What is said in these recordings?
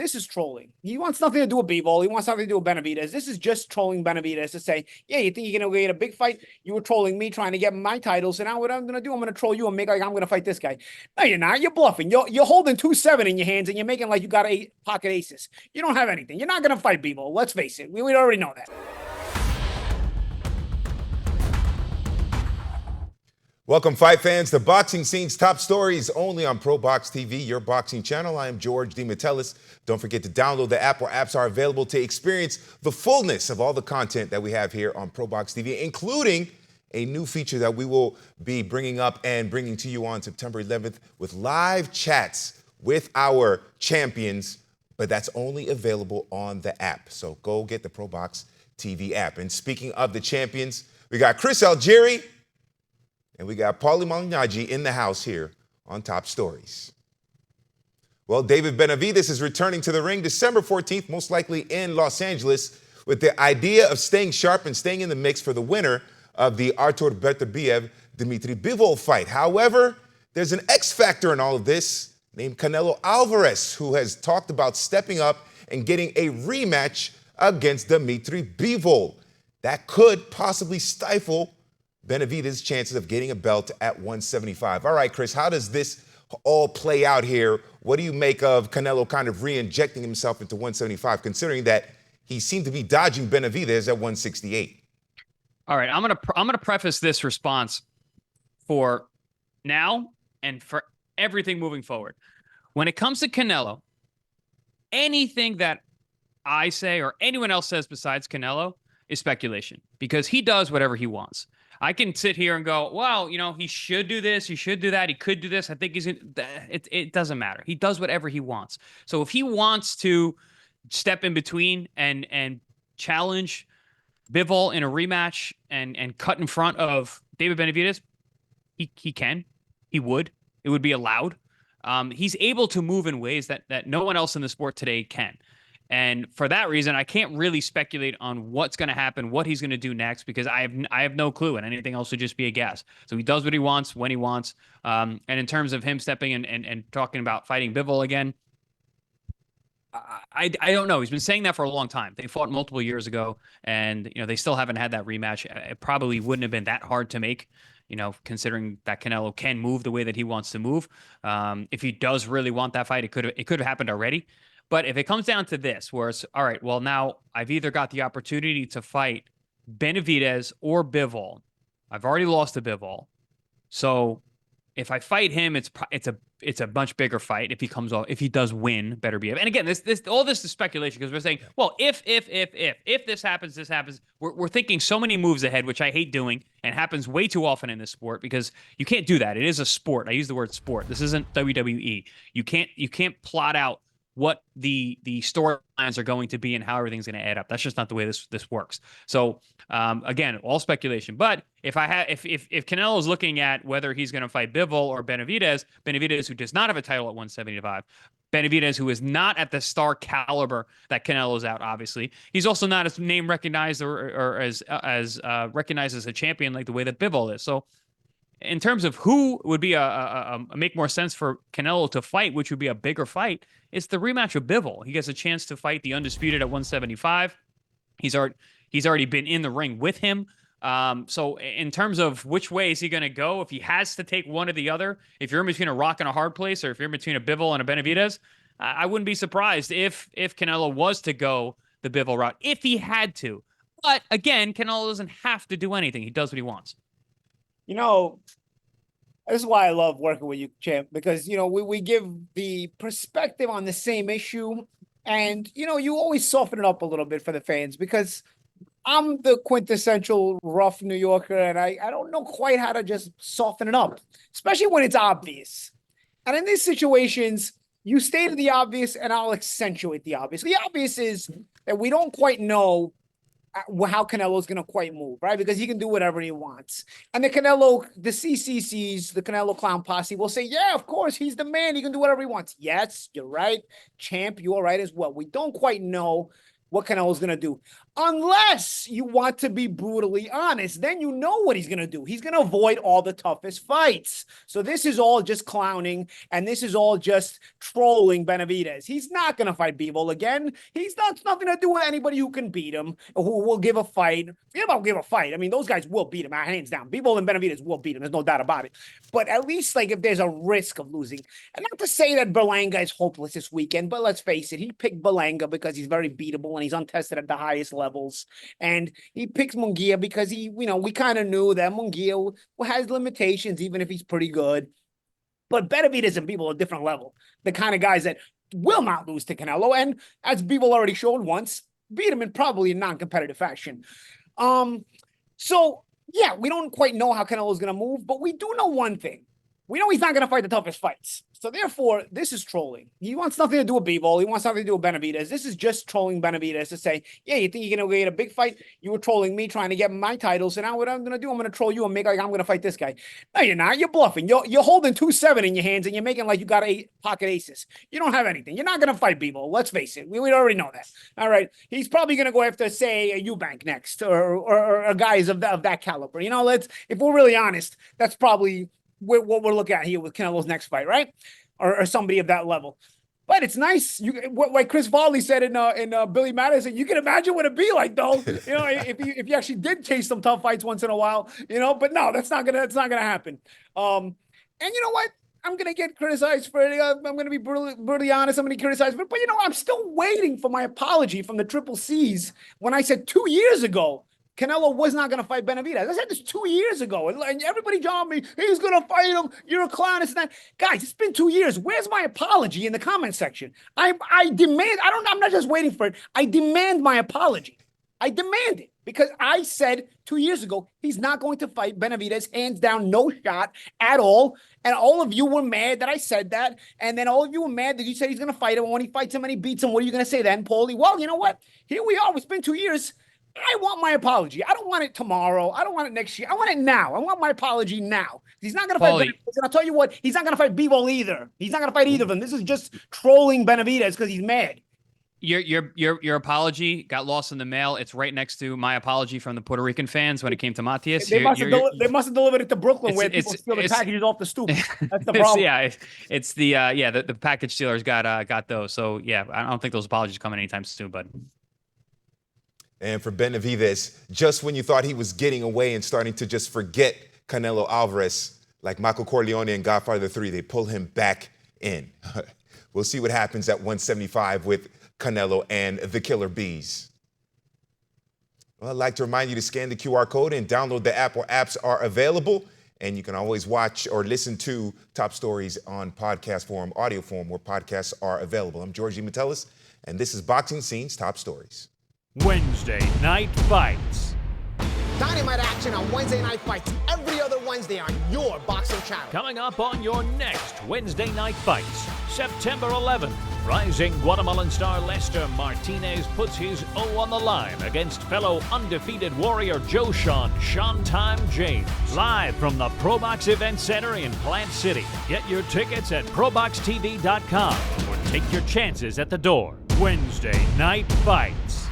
This is trolling. He wants nothing to do with BIVOL. He wants nothing to do with Benavidez. This is just trolling Benavidez to say, yeah, you think you're going to get a big fight? You were trolling me trying to get my title. So now what I'm going to do, I'm going to troll you and make like I'm going to fight this guy. No, you're not. You're bluffing. You're holding 2-7 in your hands and you're making like you got 8 pocket aces. You don't have anything. You're not going to fight BIVOL. Let's face it. We already know that. Welcome, fight fans, to Boxing Scene's top stories only on ProBox TV, your boxing channel. I am George DMITRY. Don't forget to download the app where apps are available to experience the fullness of all the content that we have here on ProBox TV, including a new feature that we will be bringing up and bringing to you on September 11th with live chats with our champions, but that's only available on the app. So go get the ProBox TV app. And speaking of the champions, we got Chris Algieri, and we got Paulie Malignaggi in the house here on Top Stories. Well, David Benavidez is returning to the ring December 14th, most likely in Los Angeles, with the idea of staying sharp and staying in the mix for the winner of the Artur Beterbiev-DMITRY BIVOL fight. However, there's an X factor in all of this named Canelo Alvarez, who has talked about stepping up and getting a rematch against DMITRY BIVOL. That could possibly stifle Benavidez' chances of getting a belt at 175. All right, Chris, how does this all play out here? What do you make of Canelo kind of re-injecting himself into 175, considering that he seemed to be dodging Benavidez at 168? All right, I'm gonna preface this response for now and for everything moving forward. When it comes to Canelo, anything that I say or anyone else says besides Canelo is speculation, because he does whatever he wants. I can sit here and go, well, you know, he should do this, he should do that, he could do this. I think it doesn't matter. He does whatever he wants. So if he wants to step in between and challenge BIVOL in a rematch and cut in front of David Benavidez, he can, he would. It would be allowed. He's able to move in ways that no one else in the sport today can. And for that reason, I can't really speculate on what's going to happen, what he's going to do next, because I have no clue, and anything else would just be a guess. So he does what he wants when he wants. And in terms of him stepping in and talking about fighting BIVOL again, I don't know. He's been saying that for a long time. They fought multiple years ago, and you know they still haven't had that rematch. It probably wouldn't have been that hard to make, you know, considering that Canelo can move the way that he wants to move. If he does really want that fight, it could have happened already. But if it comes down to this, where it's, all right, well, now I've either got the opportunity to fight Benavidez or BIVOL. I've already lost to BIVOL. So if I fight him, it's a much bigger fight if he comes off, if he does win Beterbiev. And again, all this is speculation, because we're saying, well, if this happens, we're thinking so many moves ahead, which I hate doing and happens way too often in this sport, because you can't do that. It is a sport. I use the word sport. This isn't WWE. You can't plot out what the storylines are going to be and how everything's going to add up. That's just not the way this works. So again, all speculation. But if Canelo is looking at whether he's going to fight BIVOL or Benavidez, who does not have a title at 175, Benavidez, who is not at the star caliber that Canelo's out, obviously, he's also not as name recognized or as recognized as a champion like the way that BIVOL is. So in terms of who would be make more sense for Canelo to fight, which would be a bigger fight, it's the rematch of BIVOL. He gets a chance to fight the undisputed at 175. He's already been in the ring with him. So in terms of which way is he going to go, if he has to take one or the other, if you're in between a rock and a hard place, or if you're in between a BIVOL and a Benavidez, I wouldn't be surprised if Canelo was to go the BIVOL route, if he had to. But again, Canelo doesn't have to do anything. He does what he wants. You know, this is why I love working with you, champ, because, you know, we give the perspective on the same issue. And, you know, you always soften it up a little bit for the fans, because I'm the quintessential rough New Yorker, and I don't know quite how to just soften it up, especially when it's obvious. And in these situations, you state the obvious, and I'll accentuate the obvious. The obvious is that we don't quite know how Canelo's going to quite move, right? Because he can do whatever he wants. And the CCCs, the Canelo Clown Posse will say, yeah, of course, he's the man. He can do whatever he wants. Yes, you're right. Champ, you're right as well. We don't quite know what Canelo's going to do. Unless you want to be brutally honest, then you know what he's going to do. He's going to avoid all the toughest fights. So this is all just clowning, and this is all just trolling Benavidez. He's not going to fight BIVOL again. He's nothing to do with anybody who can beat him, or who will give a fight. Forget about give a fight. I mean, those guys will beat him, hands down. BIVOL and Benavidez will beat him. There's no doubt about it. But at least, like, if there's a risk of losing, and not to say that Berlanga is hopeless this weekend, but let's face it, he picked Berlanga because he's very beatable and he's untested at the highest levels. And he picks Munguia because we kind of knew that Munguia has limitations, even if he's pretty good. But Benavidez and BIVOL are a different level. The kind of guys that will not lose to Canelo. And as BIVOL already showed once, beat him in probably a non-competitive fashion. So, yeah, we don't quite know how Canelo's going to move, but we do know one thing. We know he's not going to fight the toughest fights. So therefore, this is trolling. He wants nothing to do with BIVOL. He wants nothing to do with Benavidez. This is just trolling Benavidez to say, yeah, you think you're going to get a big fight? You were trolling me, trying to get my title. So now what I'm going to do, I'm going to troll you and make like I'm going to fight this guy. No, you're not. You're bluffing. You're holding 2-7 in your hands and you're making like you got 8 pocket aces. You don't have anything. You're not going to fight BIVOL. Let's face it. We already know that. All right. He's probably going to go after, say, a Eubank next or guys of that caliber. If we're really honest, that's probably what we're looking at here with Canelo's next fight, right? Or somebody of that level. But it's nice. Like Chris Farley said in Billy Madison, you can imagine what it'd be like, though. If you actually did chase some tough fights once in a while, But no, that's not gonna happen. And you know what? I'm gonna get criticized for it. I'm gonna be brutally honest. I'm gonna be criticized for it. But I'm still waiting for my apology from the Triple C's when I said 2 years ago Canelo was not going to fight Benavidez. I said this 2 years ago, and everybody told me he's going to fight him. You're a clown. It's not, guys. It's been 2 years. Where's my apology in the comment section? I demand. I'm not just waiting for it. I demand my apology. I demand it because I said 2 years ago he's not going to fight Benavidez, hands down, no shot at all. And all of you were mad that I said that, and then all of you were mad that you said he's going to fight him. And when he fights him and he beats him, what are you going to say then, Paulie? Well, you know what? Here we are. It's been 2 years. I want my apology. I don't want it tomorrow. I don't want it next year. I want it now. I want my apology now. He's not going to fight Benavidez. And I'll tell you what, he's not going to fight BIVOL either. He's not going to fight either of them. This is just trolling Benavidez because he's mad. Your apology got lost in the mail. It's right next to my apology from the Puerto Rican fans when it came to Matias. They must have delivered it to Brooklyn where people steal the packages off the stoop. That's the problem. The package stealers got those. So yeah, I don't think those apologies coming anytime soon, bud. And for Benavidez, just when you thought he was getting away and starting to just forget Canelo Alvarez, like Michael Corleone and Godfather 3, they pull him back in. We'll see what happens at 175 with Canelo and the Killer Bees. Well, I'd like to remind you to scan the QR code and download the app where apps are available. And you can always watch or listen to Top Stories on podcast form, audio form, where podcasts are available. I'm George DiMatteis, and this is Boxing Scene's Top Stories. Wednesday Night Fights. Dynamite action on Wednesday Night Fights every other Wednesday on your boxing channel. Coming up on your next Wednesday Night Fights, September 11th, rising Guatemalan star Lester Martinez puts his O on the line against fellow undefeated warrior Joe Showtime James. Live from the ProBox Event Center in Plant City. Get your tickets at proboxtv.com or take your chances at the door. Wednesday Night Fights.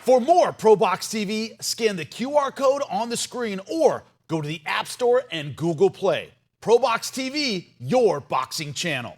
For more ProBox TV, scan the QR code on the screen or go to the App Store and Google Play. ProBox TV, your boxing channel.